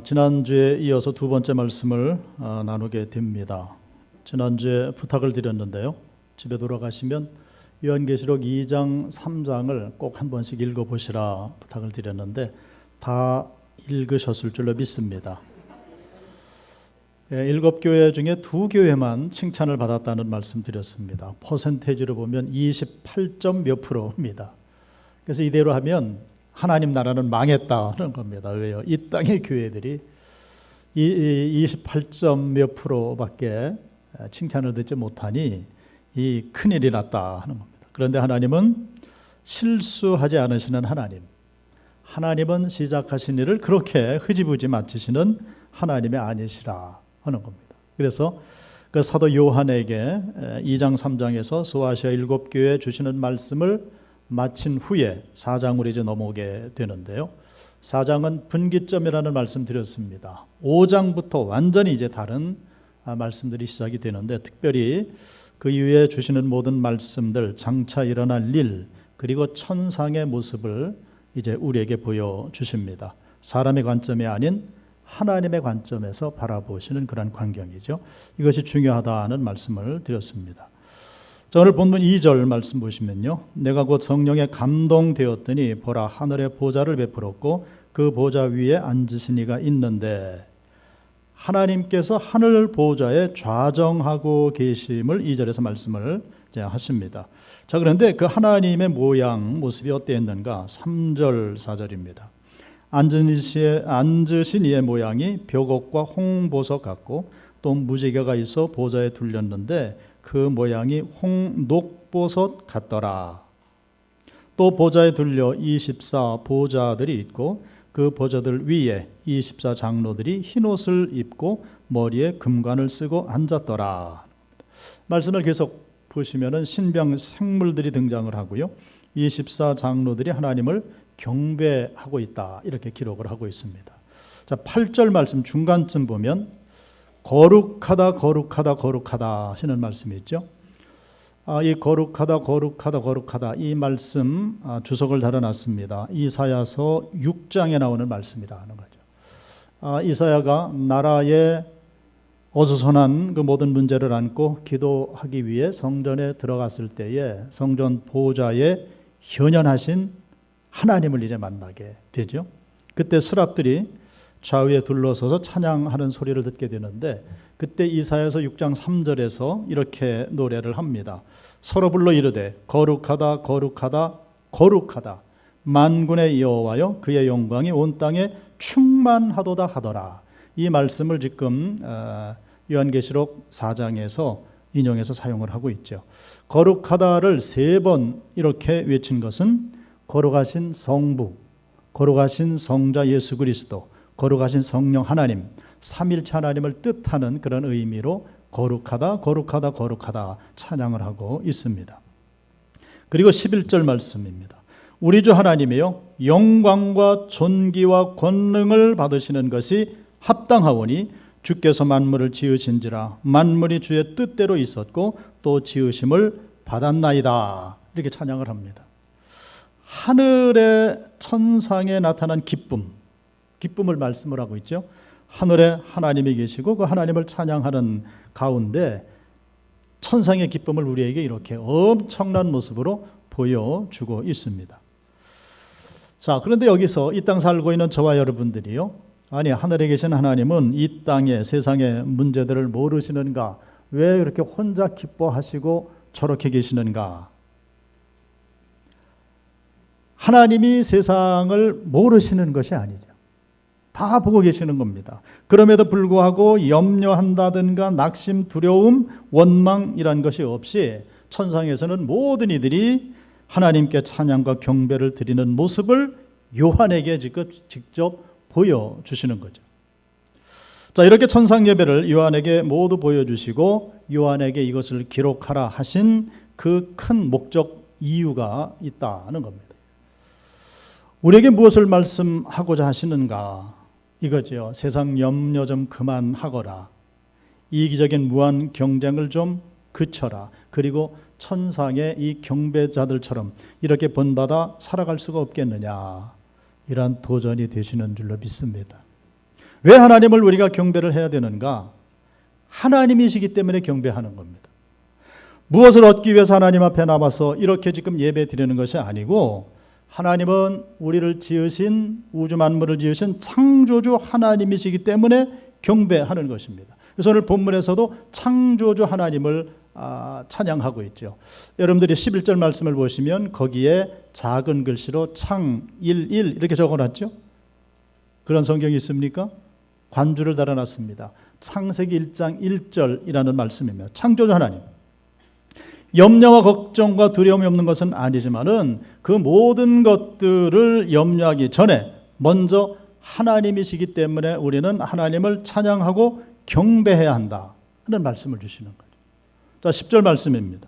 지난주에 이어서 두 번째 말씀을 나누게 됩니다. 지난주에 부탁을 드렸는데요. 집에 돌아가시면 요한계시록 2장, 3장을 꼭 한 번씩 읽어보시라 부탁을 드렸는데 다 읽으셨을 줄로 믿습니다. 7교회 중에 2교회만 칭찬을 받았다는 말씀 드렸습니다. 퍼센테이지로 보면 28점 몇 프로입니다. 그래서 이대로 하면 하나님 나라는 망했다는 겁니다. 왜요? 이 땅의 교회들이 28점 몇 프로밖에 칭찬을 듣지 못하니 이 큰일이 났다 하는 겁니다. 그런데 하나님은 실수하지 않으시는 하나님, 하나님은 시작하신 일을 그렇게 흐지부지 마치시는 하나님이 아니시라 하는 겁니다. 그래서 그 사도 요한에게 2장 3장에서 소아시아 7교회에 주시는 말씀을 마친 후에 4장으로 이제 넘어오게 되는데요. 4장은 분기점이라는 말씀 드렸습니다. 5장부터 완전히 이제 다른 말씀들이 시작이 되는데, 특별히 그 이후에 주시는 모든 말씀들, 장차 일어날 일, 그리고 천상의 모습을 이제 우리에게 보여주십니다. 사람의 관점이 아닌 하나님의 관점에서 바라보시는 그런 광경이죠. 이것이 중요하다는 말씀을 드렸습니다. 자, 오늘 본문 2절 말씀 보시면요, 내가 곧 성령에 감동되었더니 보라 하늘의 보좌를 베풀었고 그 보좌 위에 앉으신 이가 있는데, 하나님께서 하늘 보좌에 좌정하고 계심을 2절에서 말씀을 하십니다. 자, 그런데 그 하나님의 모양, 모습이 어땠는가? 3절, 4절입니다. 앉으신 이의 모양이 벽옥과 홍보석 같고 또 무지개가 있어 보좌에 둘렸는데 그 모양이 홍녹보석 같더라. 또 보좌에 둘려 24 보좌들이 있고 그 보좌들 위에 24 장로들이 흰옷을 입고 머리에 금관을 쓰고 앉았더라. 말씀을 계속 보시면은 신병 생물들이 등장을 하고요, 24 장로들이 하나님을 경배하고 있다, 이렇게 기록을 하고 있습니다. 자, 8절 말씀 중간쯤 보면 거룩하다 거룩하다 거룩하다 하시는 말씀이 있죠. 이 거룩하다 거룩하다 거룩하다, 이 말씀 주석을 달아놨습니다. 이사야서 6장에 나오는 말씀이라는 거죠. 이사야가 나라의 어수선한 그 모든 문제를 안고 기도하기 위해 성전에 들어갔을 때에 성전 보좌에 현현하신 하나님을 이제 만나게 되죠. 그때 스랍들이 좌우에 둘러서서 찬양하는 소리를 듣게 되는데, 그때 이사야서 6장 3절에서 이렇게 노래를 합니다. 서로 불러 이르되 거룩하다 거룩하다 거룩하다 만군의 여호와여 그의 영광이 온 땅에 충만하도다 하더라. 이 말씀을 지금 요한계시록 4장에서 인용해서 사용을 하고 있죠. 거룩하다를 3번 이렇게 외친 것은 거룩하신 성부, 거룩하신 성자 예수 그리스도, 거룩하신 성령 하나님, 삼일체 하나님을 뜻하는 그런 의미로 거룩하다 거룩하다 거룩하다 찬양을 하고 있습니다. 그리고 11절 말씀입니다. 우리 주 하나님이여 영광과 존귀와 권능을 받으시는 것이 합당하오니 주께서 만물을 지으신지라 만물이 주의 뜻대로 있었고 또 지으심을 받았나이다, 이렇게 찬양을 합니다. 하늘의 천상에 나타난 기쁨을 말씀을 하고 있죠. 하늘에 하나님이 계시고 그 하나님을 찬양하는 가운데 천상의 기쁨을 우리에게 이렇게 엄청난 모습으로 보여주고 있습니다. 자, 그런데 여기서 이 땅 살고 있는 저와 여러분들이요, 아니 하늘에 계신 하나님은 이 땅의 세상의 문제들을 모르시는가? 왜 이렇게 혼자 기뻐하시고 저렇게 계시는가? 하나님이 세상을 모르시는 것이 아니죠. 다 보고 계시는 겁니다. 그럼에도 불구하고 염려한다든가 낙심, 두려움, 원망이란 것이 없이 천상에서는 모든 이들이 하나님께 찬양과 경배를 드리는 모습을 요한에게 직접 보여주시는 거죠. 자, 이렇게 천상 예배를 요한에게 모두 보여주시고 요한에게 이것을 기록하라 하신 그 큰 목적, 이유가 있다는 겁니다. 우리에게 무엇을 말씀하고자 하시는가? 이거죠. 세상 염려 좀 그만하거라. 이기적인 무한 경쟁을 좀 그쳐라. 그리고 천상의 이 경배자들처럼 이렇게 본받아 살아갈 수가 없겠느냐, 이러한 도전이 되시는 줄로 믿습니다. 왜 하나님을 우리가 경배를 해야 되는가? 하나님이시기 때문에 경배하는 겁니다. 무엇을 얻기 위해서 하나님 앞에 나와서 이렇게 지금 예배 드리는 것이 아니고, 하나님은 우리를 지으신, 우주 만물을 지으신 창조주 하나님이시기 때문에 경배하는 것입니다. 그래서 오늘 본문에서도 창조주 하나님을 찬양하고 있죠. 여러분들이 11절 말씀을 보시면 거기에 작은 글씨로 창일일 이렇게 적어놨죠. 그런 성경이 있습니까? 관주를 달아놨습니다. 창세기 1장 1절이라는 말씀입니다. 창조주 하나님, 염려와 걱정과 두려움이 없는 것은 아니지만은 그 모든 것들을 염려하기 전에 먼저 하나님이시기 때문에 우리는 하나님을 찬양하고 경배해야 한다 하는 말씀을 주시는 거죠. 자, 10절 말씀입니다.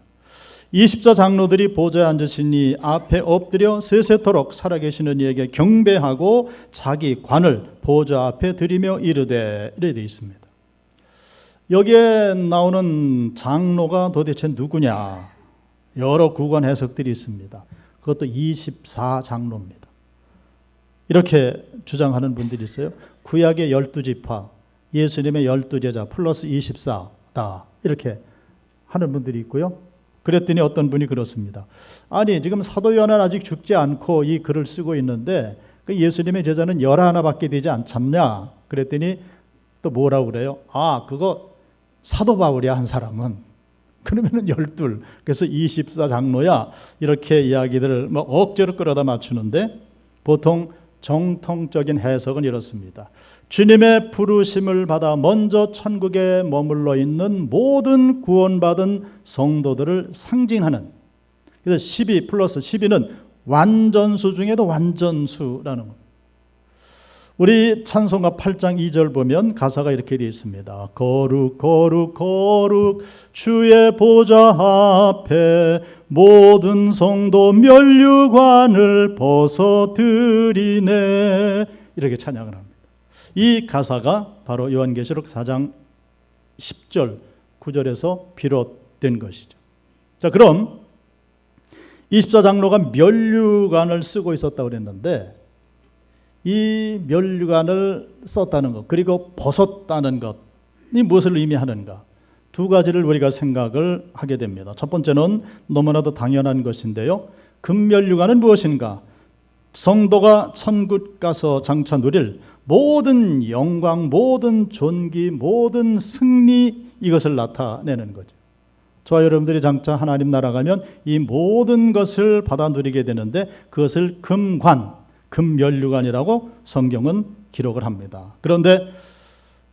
24장로들이 보좌에 앉으시니 앞에 엎드려 세세토록 살아계시는 이에게 경배하고 자기 관을 보좌 앞에 드리며 이르되, 이렇게 되어 있습니다. 여기에 나오는 장로가 도대체 누구냐? 여러 구간 해석들이 있습니다. 그것도 24장로입니다. 이렇게 주장하는 분들이 있어요. 구약의 12지파, 예수님의 12제자 플러스 24다 이렇게 하는 분들이 있고요. 그랬더니 어떤 분이 그렇습니다. 아니, 지금 사도 요한은 아직 죽지 않고 이 글을 쓰고 있는데 그 예수님의 제자는 11밖에 되지 않잖냐? 그랬더니 또 뭐라고 그래요? 그거 사도 바울이야, 한 사람은. 그러면은 12, 그래서 24장로야. 이렇게 이야기들을 억지로 끌어다 맞추는데, 보통 정통적인 해석은 이렇습니다. 주님의 부르심을 받아 먼저 천국에 머물러 있는 모든 구원받은 성도들을 상징하는, 그래서 12 플러스 12는 완전수 중에도 완전수라는 겁니다. 우리 찬송가 8장 2절 보면 가사가 이렇게 되어 있습니다. 거룩 거룩 거룩 주의 보좌 앞에 모든 성도 면류관을 벗어드리네, 이렇게 찬양을 합니다. 이 가사가 바로 요한계시록 4장 10절 9절에서 비롯된 것이죠. 자, 그럼 24장로가 면류관을 쓰고 있었다고 그랬는데, 이 면류관을 썼다는 것, 그리고 벗었다는 것이 무엇을 의미하는가? 두 가지를 우리가 생각을 하게 됩니다. 첫 번째는 너무나도 당연한 것인데요. 금면류관은 무엇인가? 성도가 천국 가서 장차 누릴 모든 영광, 모든 존귀, 모든 승리, 이것을 나타내는 거죠. 저와 여러분들이 장차 하나님 나라 가면 이 모든 것을 받아 누리게 되는데, 그것을 금관, 금면류관이라고 성경은 기록을 합니다. 그런데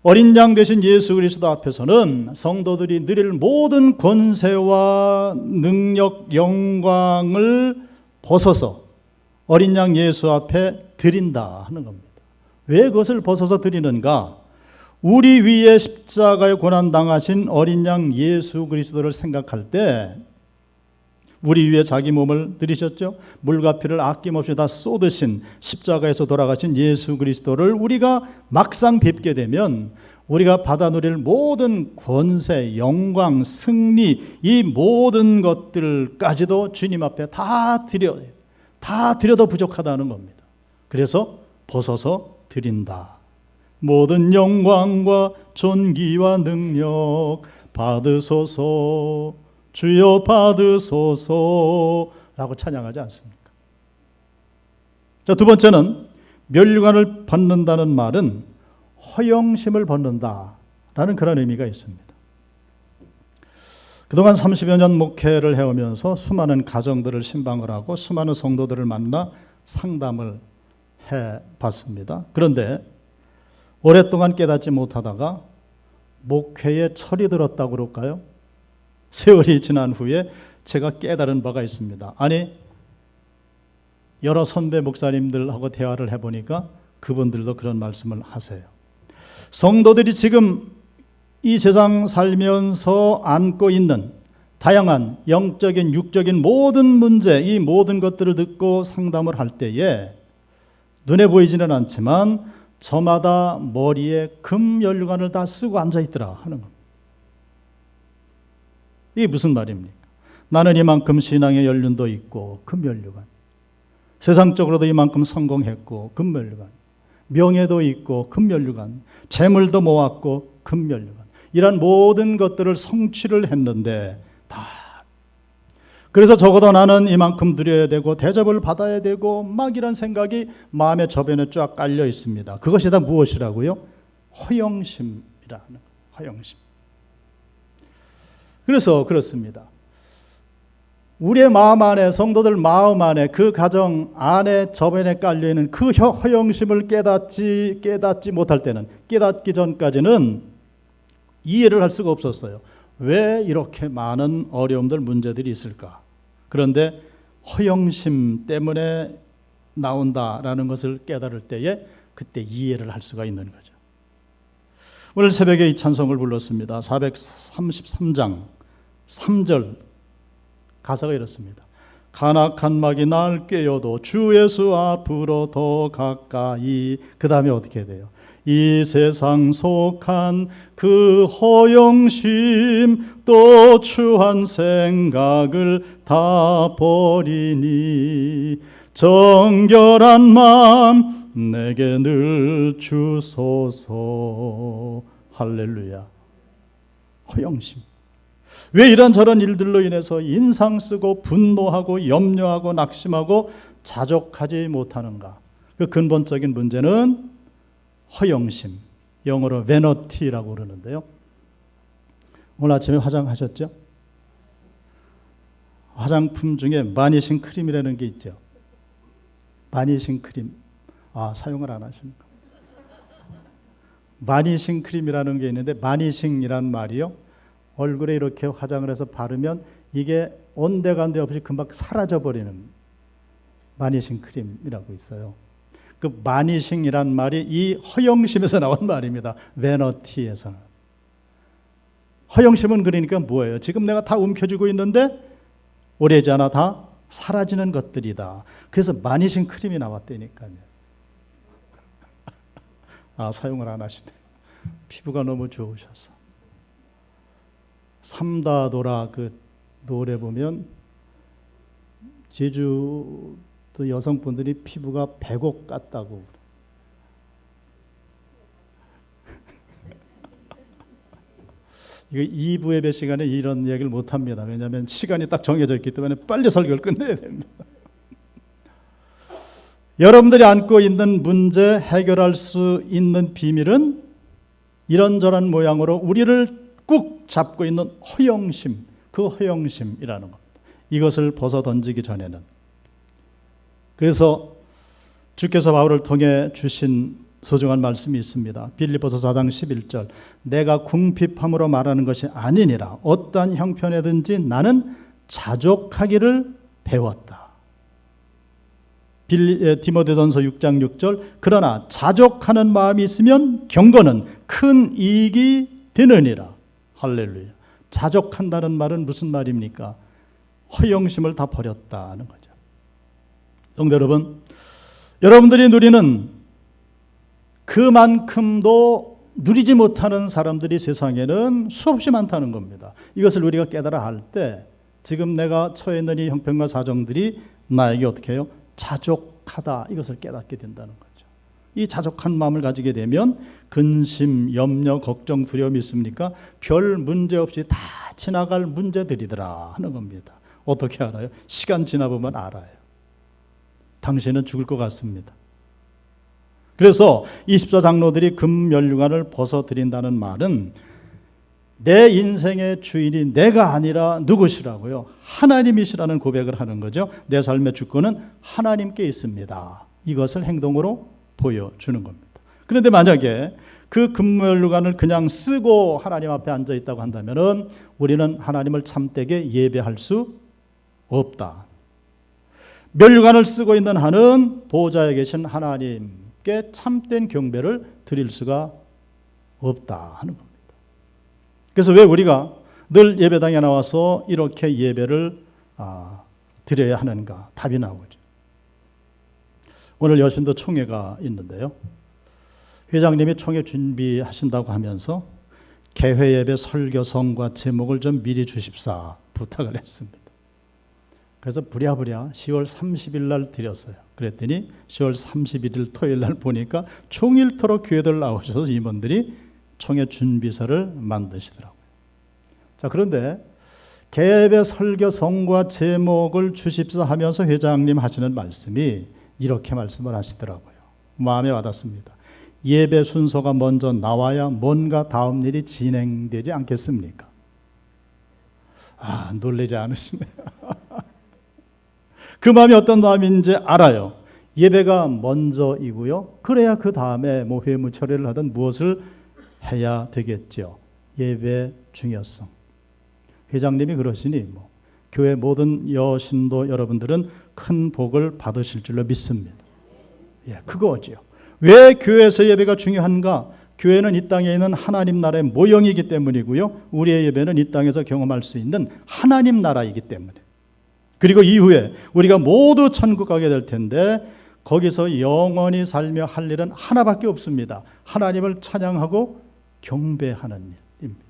어린 양 되신 예수 그리스도 앞에서는 성도들이 누릴 모든 권세와 능력, 영광을 벗어서 어린 양 예수 앞에 드린다 하는 겁니다. 왜 그것을 벗어서 드리는가? 우리 위에 십자가에 고난 당하신 어린 양 예수 그리스도를 생각할 때, 우리 위에 자기 몸을 들이셨죠. 물과 피를 아낌없이 다 쏟으신, 십자가에서 돌아가신 예수 그리스도를 우리가 막상 뵙게 되면 우리가 받아 누릴 모든 권세, 영광, 승리, 이 모든 것들까지도 주님 앞에 다 드려도 부족하다는 겁니다. 그래서 벗어서 드린다. 모든 영광과 존귀와 능력 받으소서, 주여 받으소서라고 찬양하지 않습니까? 자, 두 번째는 면류관을 벗는다는 말은 허영심을 벗는다라는 그런 의미가 있습니다. 그동안 30여 년 목회를 해오면서 수많은 가정들을 신방을 하고 수많은 성도들을 만나 상담을 해봤습니다. 그런데 오랫동안 깨닫지 못하다가 목회에 철이 들었다고 그럴까요? 세월이 지난 후에 제가 깨달은 바가 있습니다. 아니, 여러 선배 목사님들하고 대화를 해보니까 그분들도 그런 말씀을 하세요. 성도들이 지금 이 세상 살면서 안고 있는 다양한 영적인, 육적인 모든 문제, 이 모든 것들을 듣고 상담을 할 때에 눈에 보이지는 않지만 저마다 머리에 금면류관을 다 쓰고 앉아있더라 하는 겁니다. 이게 무슨 말입니까? 나는 이만큼 신앙의 연륜도 있고 금면류관, 세상적으로도 이만큼 성공했고 금면류관, 명예도 있고 금면류관, 재물도 모았고 금면류관, 이런 모든 것들을 성취를 했는데 그래서 적어도 나는 이만큼 드려야 되고 대접을 받아야 되고 막 이런 생각이 마음의 저변에 쫙 깔려 있습니다. 그것이 다 무엇이라고요? 허영심이라는 허영심. 그래서 그렇습니다. 우리의 마음 안에, 성도들 마음 안에, 그 가정 안에 저변에 깔려 있는 그 허영심을 깨닫지 못할 때는, 깨닫기 전까지는 이해를 할 수가 없었어요. 왜 이렇게 많은 어려움들, 문제들이 있을까? 그런데 허영심 때문에 나온다라는 것을 깨달을 때에 그때 이해를 할 수가 있는 거죠. 오늘 새벽에 이 찬송을 불렀습니다. 433장 3절 가사가 이렇습니다. 간악한 날 깨어도 주 예수 앞으로 더 가까이. 그 다음에 어떻게 돼요? 이 세상 속한 그 허영심 또 추한 생각을 다 버리니 정결한 마음 내게 늘 주소서. 할렐루야. 허영심. 왜 이런저런 일들로 인해서 인상 쓰고 분노하고 염려하고 낙심하고 자족하지 못하는가? 그 근본적인 문제는 허영심, 영어로 베너티라고 그러는데요. 오늘 아침에 화장하셨죠? 화장품 중에 바니싱 크림이라는 게 있죠. 바니싱 크림. 사용을 안 하십니까? 바니싱 크림이라는 게 있는데, 바니싱이란 말이요, 얼굴에 이렇게 화장을 해서 바르면 이게 온데간데 없이 금방 사라져버리는 바니싱 크림이라고 있어요. 그 바니싱이란 말이 이 허영심에서 나온 말입니다. 베너티에서는. 허영심은 그러니까 뭐예요? 지금 내가 다 움켜쥐고 있는데 오래지 않아 다 사라지는 것들이다. 그래서 바니싱 크림이 나왔다니까요. 사용을 안 하시네. 피부가 너무 좋으셔서. 삼다도라 그 노래 보면 제주도 여성분들이 피부가 백옥 같다고. 이거 2부 예배 시간에 이런 얘기를 못합니다. 왜냐하면 시간이 딱 정해져 있기 때문에 빨리 설교를 끝내야 됩니다. 여러분들이 안고 있는 문제, 해결할 수 있는 비밀은 이런저런 모양으로 우리를 꾹 잡고 있는 허영심, 그 허영심이라는 겁니다. 이것을 벗어 던지기 전에는. 그래서 주께서 바울을 통해 주신 소중한 말씀이 있습니다. 빌립보서 4장 11절. 내가 궁핍함으로 말하는 것이 아니니라. 어떠한 형편에든지 나는 자족하기를 배웠다. 디모데전서 6장 6절. 그러나 자족하는 마음이 있으면 경건은 큰 이익이 되느니라. 할렐루야. 자족한다는 말은 무슨 말입니까? 허영심을 다 버렸다는 거죠. 성도 여러분, 여러분들이 누리는 그만큼도 누리지 못하는 사람들이 세상에는 수없이 많다는 겁니다. 이것을 우리가 깨달아 할 때 지금 내가 처해 있는 이 형편과 사정들이 나에게 어떻게 해요? 자족하다, 이것을 깨닫게 된다는 거죠. 이 자족한 마음을 가지게 되면 근심, 염려, 걱정, 두려움이 있습니까? 별 문제 없이 다 지나갈 문제들이더라 하는 겁니다. 어떻게 알아요? 시간 지나보면 알아요. 당신은 죽을 것 같습니다. 그래서 24장로들이 금면류관을 벗어드린다는 말은 내 인생의 주인이 내가 아니라 누구시라고요? 하나님이시라는 고백을 하는 거죠. 내 삶의 주권은 하나님께 있습니다. 이것을 행동으로 보여주는 겁니다. 그런데 만약에 그 금면류관을 그냥 쓰고 하나님 앞에 앉아 있다고 한다면 우리는 하나님을 참되게 예배할 수 없다. 면류관을 쓰고 있는 한은 보좌에 계신 하나님께 참된 경배를 드릴 수가 없다 하는 겁니다. 그래서 왜 우리가 늘 예배당에 나와서 이렇게 예배를 드려야 하는가? 답이 나오죠. 오늘 여신도 총회가 있는데요. 회장님이 총회 준비하신다고 하면서 개회 예배 설교성과 제목을 좀 미리 주십사 부탁을 했습니다. 그래서 부랴부랴 10월 30일 날 드렸어요. 그랬더니 10월 31일 토요일 날 보니까 종일토록 교회들 나오셔서 임원들이 총회 준비서를 만드시더라고요. 자, 그런데 개별 설교 성과 제목을 주십사 하면서 회장님 하시는 말씀이 이렇게 말씀을 하시더라고요. 마음에 와닿습니다. 예배 순서가 먼저 나와야 뭔가 다음 일이 진행되지 않겠습니까? 놀라지 않으시네요. 그 마음이 어떤 마음인지 알아요. 예배가 먼저이고요. 그래야 그 다음에 회무 처리를 하든 무엇을 해야 되겠죠. 예배 중요성. 회장님이 그러시니 교회 모든 여신도 여러분들은 큰 복을 받으실 줄로 믿습니다. 그거지요. 왜 교회에서 예배가 중요한가? 교회는 이 땅에 있는 하나님 나라의 모형이기 때문이고요. 우리의 예배는 이 땅에서 경험할 수 있는 하나님 나라이기 때문에. 그리고 이후에 우리가 모두 천국 가게 될 텐데 거기서 영원히 살며 할 일은 하나밖에 없습니다. 하나님을 찬양하고 경배하는 일입니다.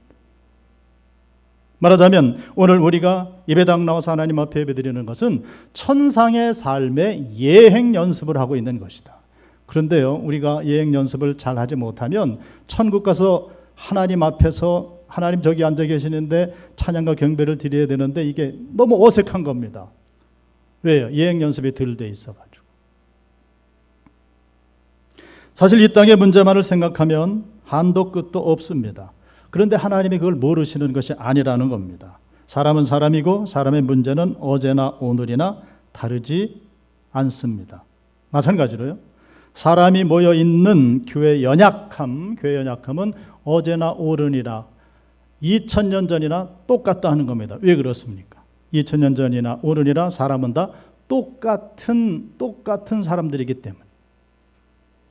말하자면 오늘 우리가 예배당 나와서 하나님 앞에 예배드리는 것은 천상의 삶의 예행 연습을 하고 있는 것이다. 그런데요, 우리가 예행 연습을 잘 하지 못하면 천국 가서 하나님 앞에서 하나님 저기 앉아 계시는데 찬양과 경배를 드려야 되는데 이게 너무 어색한 겁니다. 왜요? 예행 연습이 덜 돼 있어가지고. 사실 이 땅의 문제만을 생각하면 한도 끝도 없습니다. 그런데 하나님이 그걸 모르시는 것이 아니라는 겁니다. 사람은 사람이고 사람의 문제는 어제나 오늘이나 다르지 않습니다. 마찬가지로요. 사람이 모여있는 교회 연약함은 어제나 오늘이나 2000년 전이나 똑같다 하는 겁니다. 왜 그렇습니까? 2000년 전이나 오늘이나 사람은 다 똑같은 사람들이기 때문에.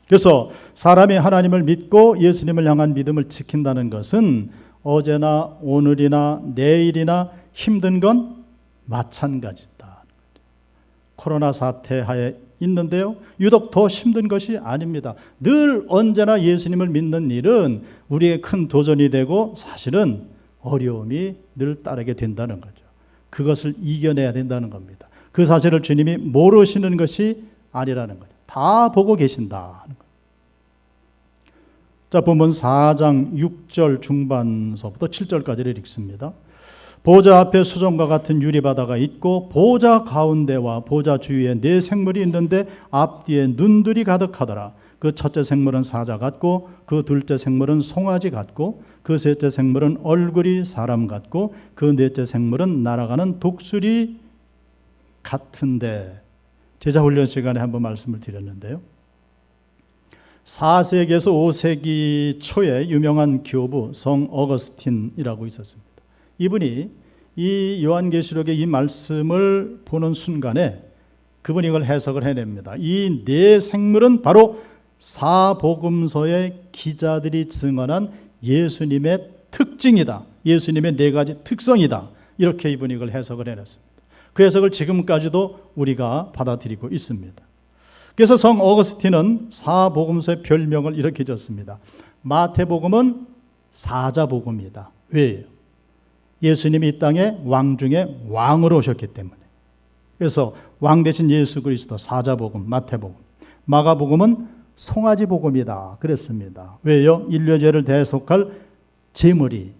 그래서 사람이 하나님을 믿고 예수님을 향한 믿음을 지킨다는 것은 어제나 오늘이나 내일이나 힘든 건 마찬가지다. 코로나 사태 하에 있는데요, 유독 더 힘든 것이 아닙니다. 늘 언제나 예수님을 믿는 일은 우리의 큰 도전이 되고 사실은 어려움이 늘 따르게 된다는 거죠. 그것을 이겨내야 된다는 겁니다. 그 사실을 주님이 모르시는 것이 아니라는 거죠. 다 보고 계신다. 자, 본문 4장 6절 중반서부터 7절까지를 읽습니다. 보좌 앞에 수정과 같은 유리바다가 있고 보좌 가운데와 보좌 주위에 네 생물이 있는데 앞뒤에 눈들이 가득하더라. 그 첫째 생물은 사자 같고 그 둘째 생물은 송아지 같고 그 셋째 생물은 얼굴이 사람 같고 그 넷째 생물은 날아가는 독수리 같은데. 제자훈련 시간에 한번 말씀을 드렸는데요. 4세기에서 5세기 초에 유명한 교부 성 어거스틴이라고 있었습니다. 이분이 이 요한계시록의 이 말씀을 보는 순간에 그분이 이걸 해석을 해냅니다. 이 네 생물은 바로 사복음서의 기자들이 증언한 예수님의 특징이다. 예수님의 네 가지 특성이다. 이렇게 이분이 이걸 해석을 해냈습니다. 그 해석을 지금까지도 우리가 받아들이고 있습니다. 그래서 성 어거스틴은 사복음서의 별명을 이렇게 줬습니다. 마태복음은 사자복음이다. 왜요? 예수님이 이 땅에 왕 중에 왕으로 오셨기 때문에. 그래서 왕 대신 예수 그리스도 사자복음, 마태복음. 마가복음은 송아지복음이다. 그랬습니다. 왜요? 인류의 죄를 대속할 제물이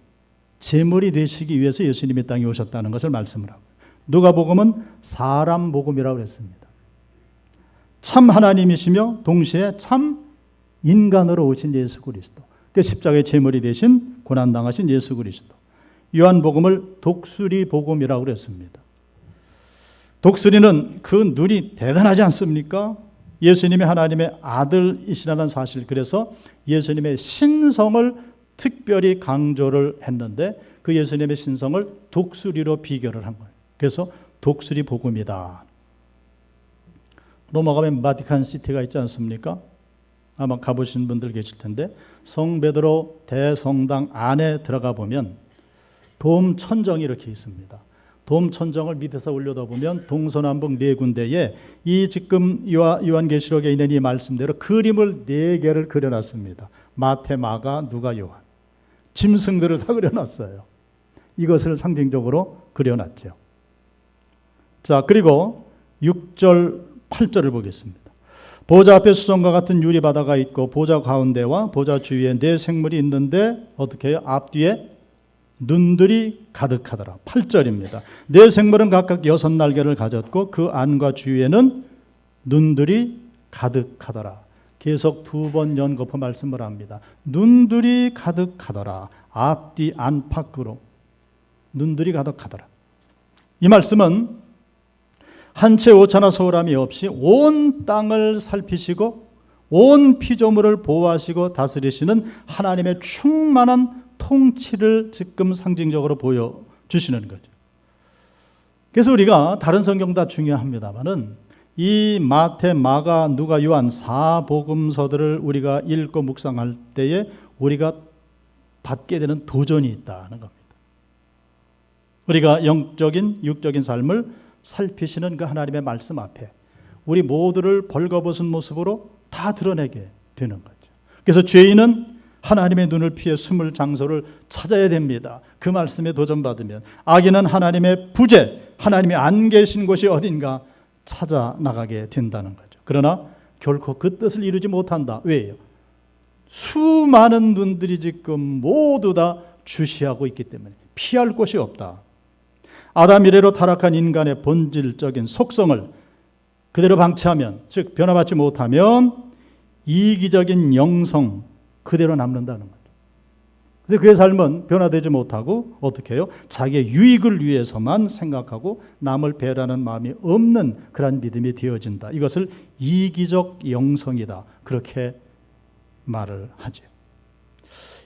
되시기 위해서 예수님이 이 땅에 오셨다는 것을 말씀을 하고. 누가복음은 사람복음이라고 그랬습니다. 참 하나님이시며 동시에 참 인간으로 오신 예수 그리스도. 그 십자가의 제물이 되신 고난당하신 예수 그리스도. 요한복음을 독수리 복음이라고 그랬습니다. 독수리는 그 눈이 대단하지 않습니까? 예수님이 하나님의 아들이시라는 사실. 그래서 예수님의 신성을 특별히 강조를 했는데 그 예수님의 신성을 독수리로 비교를 한 거예요. 그래서 독수리 복음이다. 로마 가면 바티칸 시티가 있지 않습니까? 아마 가보신 분들 계실 텐데 성 베드로 대성당 안에 들어가 보면 돔 천정이 이렇게 있습니다. 돔 천정을 밑에서 올려다 보면 동서남북 네 군데에 이 지금 요한계시록에 있는 이 말씀대로 그림을 네 개를 그려놨습니다. 마태, 마가, 누가, 요한. 짐승들을 다 그려놨어요. 이것을 상징적으로 그려놨죠. 자, 그리고 6절, 8절을 보겠습니다. 보좌 앞에 수정과 같은 유리바다가 있고 보좌 가운데와 보좌 주위에 네 생물이 있는데 어떻게 해요? 앞뒤에 눈들이 가득하더라. 8절입니다. 네 생물은 각각 6날개를 가졌고 그 안과 주위에는 눈들이 가득하더라. 계속 2번 연거푸 말씀을 합니다. 눈들이 가득하더라. 앞뒤 안팎으로 눈들이 가득하더라. 이 말씀은 한 채 오차나 소홀함이 없이 온 땅을 살피시고 온 피조물을 보호하시고 다스리시는 하나님의 충만한 통치를 지금 상징적으로 보여주시는 거죠. 그래서 우리가 다른 성경 다 중요합니다만은 이 마태, 마가, 누가, 요한 4복음서들을 우리가 읽고 묵상할 때에 우리가 받게 되는 도전이 있다는 겁니다. 우리가 영적인, 육적인 삶을 살피시는 그 하나님의 말씀 앞에 우리 모두를 벌거벗은 모습으로 다 드러내게 되는 거죠. 그래서 죄인은 하나님의 눈을 피해 숨을 장소를 찾아야 됩니다. 그 말씀에 도전받으면 악인은 하나님의 부재, 하나님이 안 계신 곳이 어딘가 찾아 나가게 된다는 거죠. 그러나 결코 그 뜻을 이루지 못한다. 왜요? 수많은 눈들이 지금 모두 다 주시하고 있기 때문에 피할 곳이 없다. 아담 이래로 타락한 인간의 본질적인 속성을 그대로 방치하면, 즉 변화받지 못하면 이기적인 영성 그대로 남는다는 거죠. 그래서 그의 삶은 변화되지 못하고 어떻게 해요? 자기의 유익을 위해서만 생각하고 남을 배려하는 마음이 없는 그런 믿음이 되어진다. 이것을 이기적 영성이다. 그렇게 말을 하죠.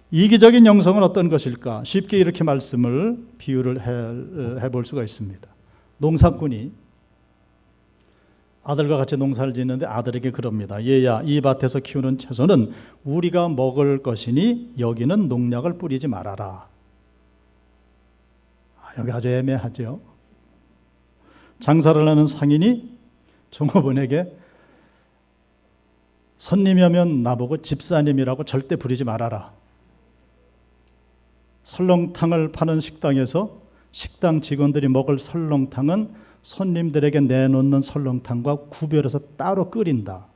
이기적인 영성은 어떤 것일까? 쉽게 이렇게 말씀을 비유를 해볼 수가 있습니다. 농사꾼이 아들과 같이 농사를 짓는데 아들에게 그럽니다. 얘야, 이 밭에서 키우는 채소는 우리가 먹을 것이니 여기는 농약을 뿌리지 말아라. 여기 아주 애매하죠. 장사를 하는 상인이 종업원에게 손님이 오면 나보고 집사님이라고 절대 부르지 말아라. 설렁탕을 파는 식당에서 식당 직원들이 먹을 설렁탕은 손님들에게 내놓는 설렁탕과 구별해서 따로 끓인다.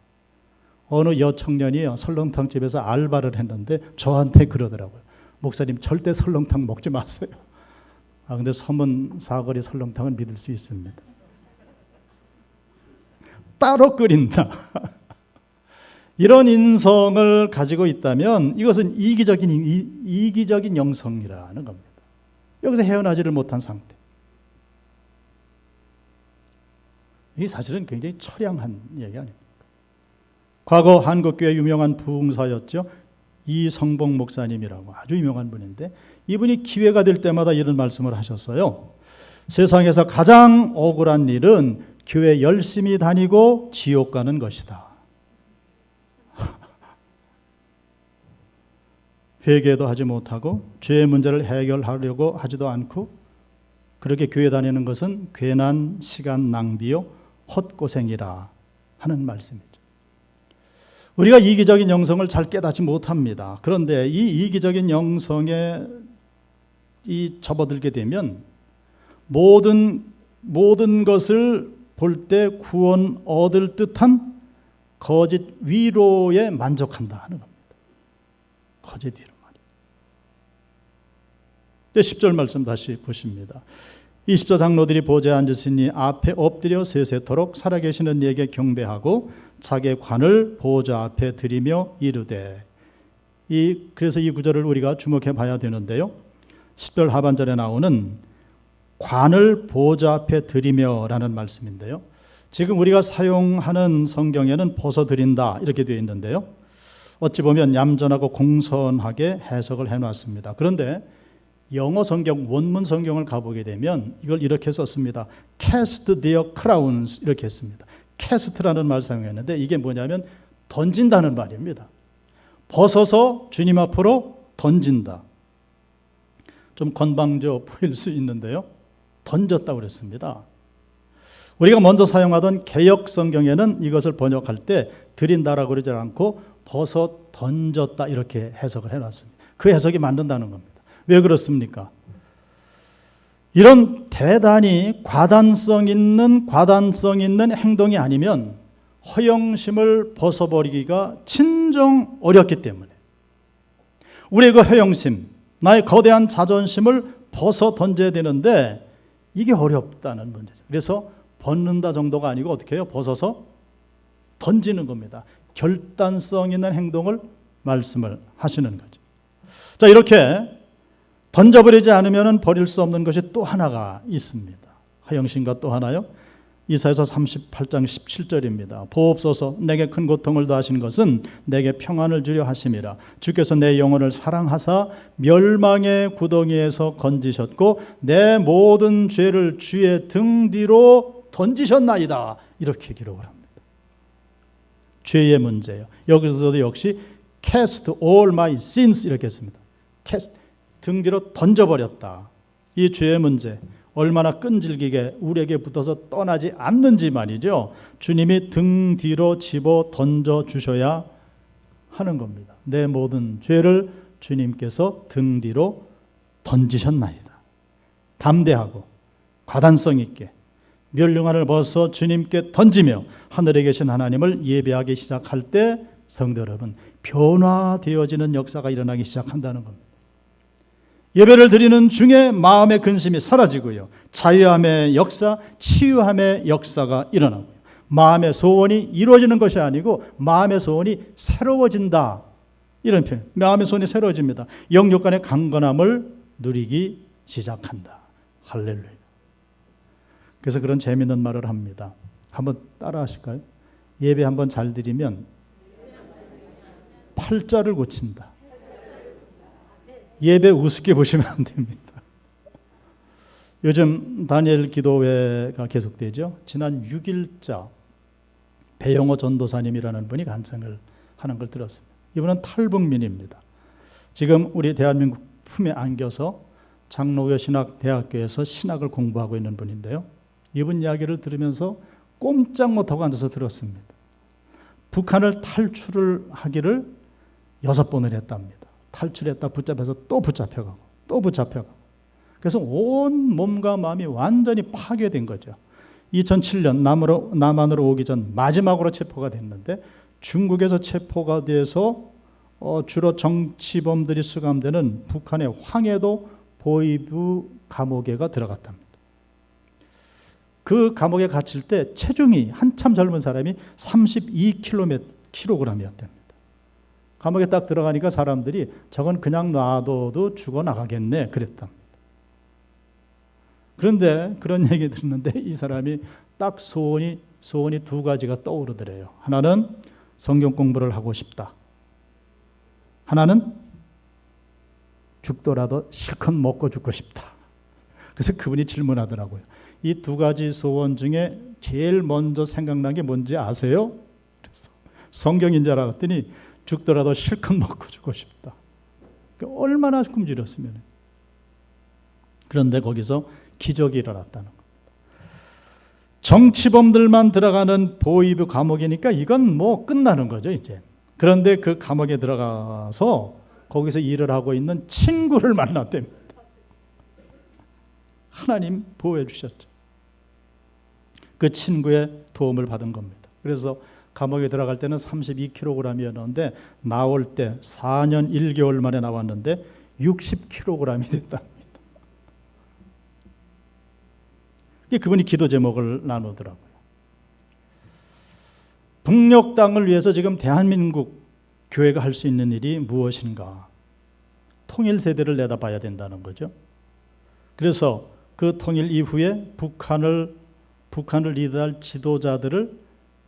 어느 여청년이 설렁탕 집에서 알바를 했는데 저한테 그러더라고요. 목사님 절대 설렁탕 먹지 마세요. 근데 서문 사거리 설렁탕은 믿을 수 있습니다. 따로 끓인다. 이런 인성을 가지고 있다면 이것은 이기적인 영성이라는 겁니다. 여기서 헤어나지를 못한 상태. 이게 사실은 굉장히 처량한 얘기 아닙니까? 과거 한국교회 유명한 부흥사였죠. 이성봉 목사님이라고 아주 유명한 분인데 이분이 기회가 될 때마다 이런 말씀을 하셨어요. 세상에서 가장 억울한 일은 교회 열심히 다니고 지옥 가는 것이다. 회개도 하지 못하고 죄의 문제를 해결하려고 하지도 않고 그렇게 교회 다니는 것은 괜한 시간 낭비요 헛고생이라 하는 말씀이죠. 우리가 이기적인 영성을 잘 깨닫지 못합니다. 그런데 이 이기적인 영성에 접어들게 되면 모든 것을 볼 때 구원 얻을 듯한 거짓 위로에 만족한다 하는 겁니다. 거짓 위로 말이에요. 10절 말씀 다시 보십니다. 20조 장로들이 보좌에 앉으시니 앞에 엎드려 세세토록 살아계시는 이에게 경배하고 자기의 관을 보좌 앞에 드리며 이르되. 그래서 이 구절을 우리가 주목해 봐야 되는데요. 10절 하반절에 나오는 관을 보좌 앞에 드리며 라는 말씀인데요. 지금 우리가 사용하는 성경에는 벗어드린다 이렇게 되어 있는데요. 어찌 보면 얌전하고 공손하게 해석을 해놨습니다. 그런데 영어 성경, 원문 성경을 가보게 되면 이걸 이렇게 썼습니다. Cast their crowns 이렇게 했습니다. cast라는 말을 사용했는데 이게 뭐냐면 던진다는 말입니다. 벗어서 주님 앞으로 던진다. 좀 건방져 보일 수 있는데요. 던졌다고 그랬습니다. 우리가 먼저 사용하던 개역 성경에는 이것을 번역할 때 드린다라고 그러지 않고 벗어 던졌다 이렇게 해석을 해놨습니다. 그 해석이 맞는다는 겁니다. 왜 그렇습니까? 이런 대단히 과단성 있는 행동이 아니면 허영심을 벗어버리기가 진정 어렵기 때문에 우리의 그 허영심, 나의 거대한 자존심을 벗어 던져야 되는데 이게 어렵다는 문제죠. 그래서 벗는다 정도가 아니고 어떻게 해요? 벗어서 던지는 겁니다. 결단성 있는 행동을 말씀을 하시는 거죠. 자, 이렇게 던져버리지 않으면 버릴 수 없는 것이 또 하나가 있습니다. 허영심과 또 하나요? 이사야서 38장 17절입니다. 보옵소서, 내게 큰 고통을 더하신 것은 내게 평안을 주려 하심이라. 주께서 내 영혼을 사랑하사 멸망의 구덩이에서 건지셨고 내 모든 죄를 주의 등 뒤로 던지셨나이다. 이렇게 기록을 합니다. 죄의 문제예요. 여기서도 역시 cast all my sins 이렇게 했습니다. cast, 등 뒤로 던져버렸다. 이 죄의 문제 얼마나 끈질기게 우리에게 붙어서 떠나지 않는지 말이죠. 주님이 등 뒤로 집어 던져 주셔야 하는 겁니다. 내 모든 죄를 주님께서 등 뒤로 던지셨나이다. 담대하고 과단성 있게 멸류관을 벗어 주님께 던지며 하늘에 계신 하나님을 예배하기 시작할 때 성도 여러분, 변화되어지는 역사가 일어나기 시작한다는 겁니다. 예배를 드리는 중에 마음의 근심이 사라지고요. 자유함의 역사, 치유함의 역사가 일어나고요. 마음의 소원이 이루어지는 것이 아니고 마음의 소원이 새로워진다. 이런 표현. 마음의 소원이 새로워집니다. 영육 간의 강건함을 누리기 시작한다. 할렐루야. 그래서 그런 재미있는 말을 합니다. 한번 따라 하실까요? 예배 한번 잘 드리면 팔자를 고친다. 예배 우습게 보시면 안 됩니다. 요즘 다니엘 기도회가 계속되죠. 지난 6일자 배영호 전도사님이라는 분이 간증을 하는 걸 들었습니다. 이분은 탈북민입니다. 지금 우리 대한민국 품에 안겨서 장로교 신학대학교에서 신학을 공부하고 있는 분인데요. 이분 이야기를 들으면서 꼼짝 못하고 앉아서 들었습니다. 북한을 탈출을 하기를 6번을 했답니다. 탈출했다 붙잡혀서 또 붙잡혀가고 또 붙잡혀가고 그래서 온 몸과 마음이 완전히 파괴된 거죠. 2007년 남한으로 오기 전 마지막으로 체포가 됐는데 중국에서 체포가 돼서 주로 정치범들이 수감되는 북한의 황해도 보위부 감옥에가 들어갔답니다. 그 감옥에 갇힐 때 체중이 한참 젊은 사람이 32kg이었답니다. 감옥에 딱 들어가니까 사람들이 저건 그냥 놔둬도 죽어나가겠네 그랬답니다. 그런데 그런 얘기 듣는데 이 사람이 딱 소원이 2가지가 떠오르더래요. 하나는 성경 공부를 하고 싶다. 하나는 죽더라도 실컷 먹고 죽고 싶다. 그래서 그분이 질문하더라고요. 이 2가지 소원 중에 제일 먼저 생각난 게 뭔지 아세요? 그래서 성경인 줄 알았더니 죽더라도 실컷 먹고 죽고 싶다. 얼마나 굶주렸으면. 그런데 거기서 기적이 일어났다는 겁니다. 정치범들만 들어가는 보위부 감옥이니까 이건 뭐 끝나는 거죠 이제. 그런데 그 감옥에 들어가서 거기서 일을 하고 있는 친구를 만났답니다. 하나님 보호해 주셨죠. 그 친구의 도움을 받은 겁니다. 그래서 감옥에 들어갈 때는 32kg이었는데 나올 때 4년 1개월 만에 나왔는데 60kg이 됐답니다. 그분이 기도 제목을 나누더라고요. 북녘 땅을 위해서 지금 대한민국 교회가 할 수 있는 일이 무엇인가? 통일 세대를 내다봐야 된다는 거죠. 그래서 그 통일 이후에 북한을 리드할 지도자들을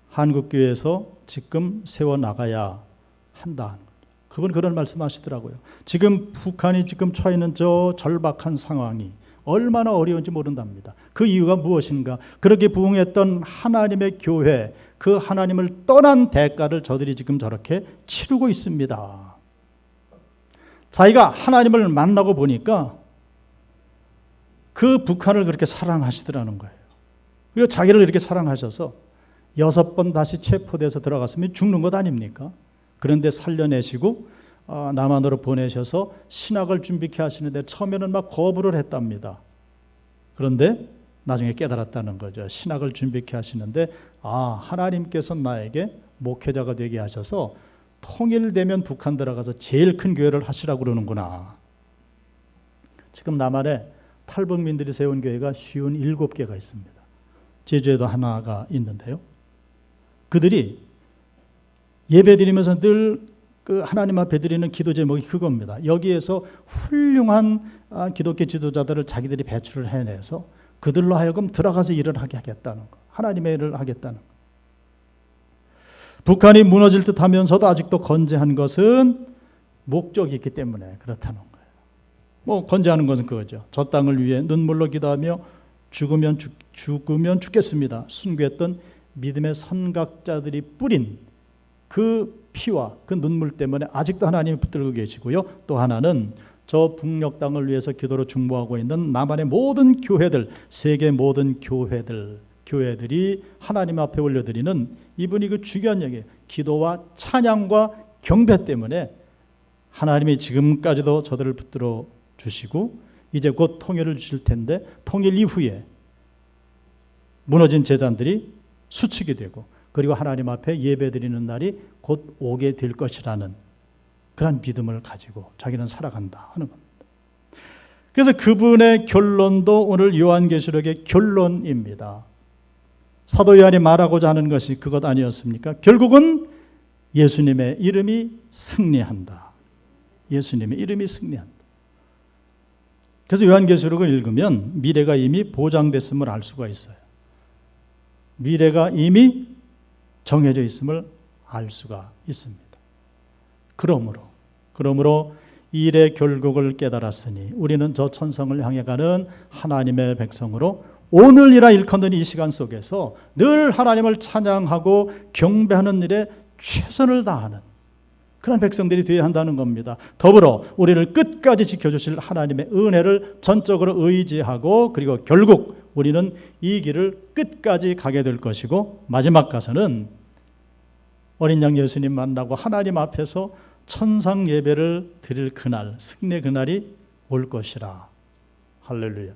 한국교회에서 지금 세워나가야 한다. 그분 그런 말씀하시더라고요. 지금 북한이 지금 처해 있는 저 절박한 상황이 얼마나 어려운지 모른답니다. 그 이유가 무엇인가? 그렇게 부흥했던 하나님의 교회, 그 하나님을 떠난 대가를 저들이 지금 저렇게 치르고 있습니다. 자기가 하나님을 만나고 보니까 그 북한을 그렇게 사랑하시더라는 거예요. 그리고 자기를 이렇게 사랑하셔서 6번 다시 체포돼서 들어갔으면 죽는 것 아닙니까? 그런데 살려내시고 남한으로 보내셔서 신학을 준비케 하시는데 처음에는 막 거부를 했답니다. 그런데 나중에 깨달았다는 거죠. 신학을 준비케 하시는데 하나님께서 나에게 목회자가 되게 하셔서 통일되면 북한 들어가서 제일 큰 교회를 하시라고 그러는구나. 지금 남한에 탈북민들이 세운 교회가 57개가 있습니다. 제주에도 하나가 있는데요. 그들이 예배드리면서 늘 그 하나님 앞에 드리는 기도 제목이 그겁니다. 여기에서 훌륭한 기독교 지도자들을 자기들이 배출을 해내서 그들로 하여금 들어가서 일을 하게 하겠다는 거. 하나님의 일을 하겠다는 거. 북한이 무너질 듯 하면서도 아직도 건재한 것은 목적이 있기 때문에 그렇다는 거예요. 건재하는 것은 그거죠. 저 땅을 위해 눈물로 기도하며 죽으면 죽겠습니다. 순교했던 믿음의 선각자들이 뿌린 그 피와 그 눈물 때문에 아직도 하나님이 붙들고 계시고요. 또 하나는 저 북녘 땅을 위해서 기도로 중보하고 있는 남한의 모든 교회들, 세계 모든 교회들이 하나님 앞에 올려드리는 이분이 그 중요한 얘기예요. 기도와 찬양과 경배 때문에 하나님이 지금까지도 저들을 붙들어 주시고 이제 곧 통일을 주실 텐데 통일 이후에 무너진 제단들이 수축이 되고 그리고 하나님 앞에 예배드리는 날이 곧 오게 될 것이라는 그런 믿음을 가지고 자기는 살아간다 하는 겁니다. 그래서 그분의 결론도 오늘 요한계시록의 결론입니다. 사도 요한이 말하고자 하는 것이 그것 아니었습니까? 결국은 예수님의 이름이 승리한다. 예수님의 이름이 승리한다. 그래서 요한계시록을 읽으면 미래가 이미 보장됐음을 알 수가 있어요. 미래가 이미 정해져 있음을 알 수가 있습니다. 그러므로 일의 결국을 깨달았으니 우리는 저 천성을 향해 가는 하나님의 백성으로 오늘이라 일컫는 이 시간 속에서 늘 하나님을 찬양하고 경배하는 일에 최선을 다하는 그런 백성들이 되어야 한다는 겁니다. 더불어 우리를 끝까지 지켜주실 하나님의 은혜를 전적으로 의지하고 그리고 결국 우리는 이 길을 끝까지 가게 될 것이고 마지막 가서는 어린 양 예수님 만나고 하나님 앞에서 천상 예배를 드릴 그날, 승리의 그날이 올 것이라. 할렐루야.